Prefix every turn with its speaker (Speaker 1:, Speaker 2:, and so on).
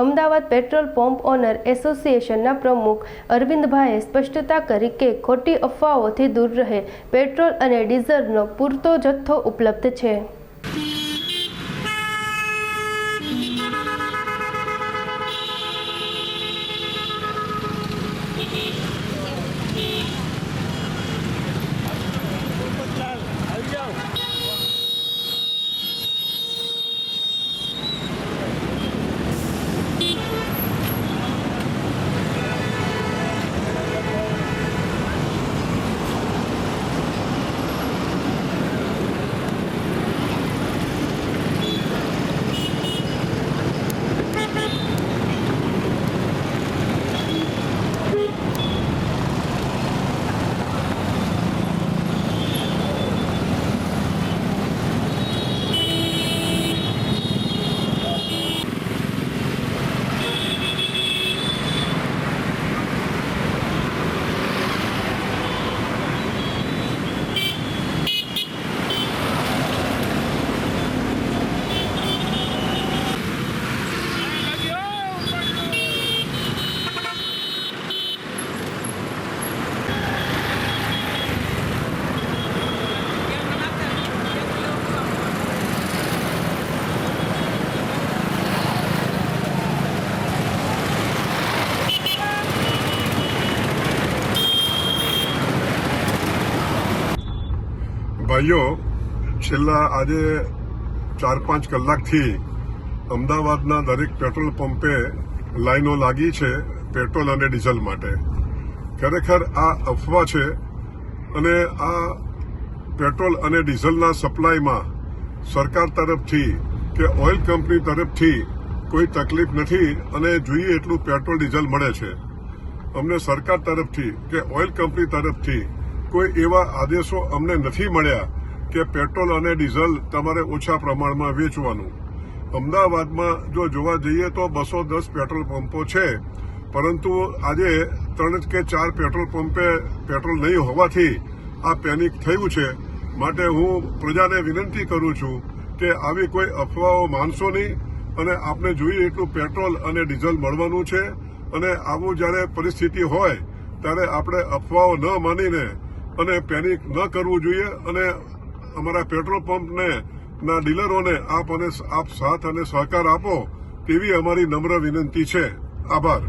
Speaker 1: Ahmedabad petrol pump honour એસોસિએશનના પ્રમુખ અરવિંદભાઈએ સ્પષ્ટતા કરી કે ખોટી અફવાઓથી દૂર રહે, પેટ્રોલ અને ડીઝલનો પૂરતો જથ્થો ઉપલબ્ધ છે.
Speaker 2: ભાઈઓ, છેલ્લા આજે 4-5 કલાકથી અમદાવાદના દરેક પેટ્રોલ પંપે લાઈનો લાગી છે પેટ્રોલ અને ડીઝલ માટે. ખરેખર આ અફવા છે અને આ પેટ્રોલ અને ડીઝલના સપ્લાયમાં સરકાર તરફથી કે ઓઇલ કંપની તરફથી કોઈ તકલીફ નથી અને જોઈએ એટલું પેટ્રોલ ડીઝલ મળે છે. અમને સરકાર તરફથી કે ઓઇલ કંપની તરફથી કોઈ એવા આદેશો અમને નથી મળ્યા કે પેટ્રોલ અને ડીઝલ તમારે ઓછા પ્રમાણમાં વેચવાનું. અમદાવાદમાં જો જોવા જઈએ તો 210 પેટ્રોલ પંપો છે, પરંતુ આજે 3 કે 4 પેટ્રોલ પંપે પેટ્રોલ નહીં હોવાથી આ પેનિક થયું છે. માટે હું પ્રજાને વિનંતી કરું છું કે આવી કોઈ અફવાઓ માનશો નહીં અને આપને જોઈએ એટલું પેટ્રોલ અને ડીઝલ મળવાનું છે. અને આવું જ્યારે પરિસ્થિતિ હોય ત્યારે આપણે અફવાઓ ન માનીને અને પેનિક ન કરવું જોઈએ. અને અમારા પેટ્રોલ પંપને ના ડીલરોને આપ સાથ અને સહકાર આપો તેવી અમારી નમ્ર વિનંતી છે. આભાર.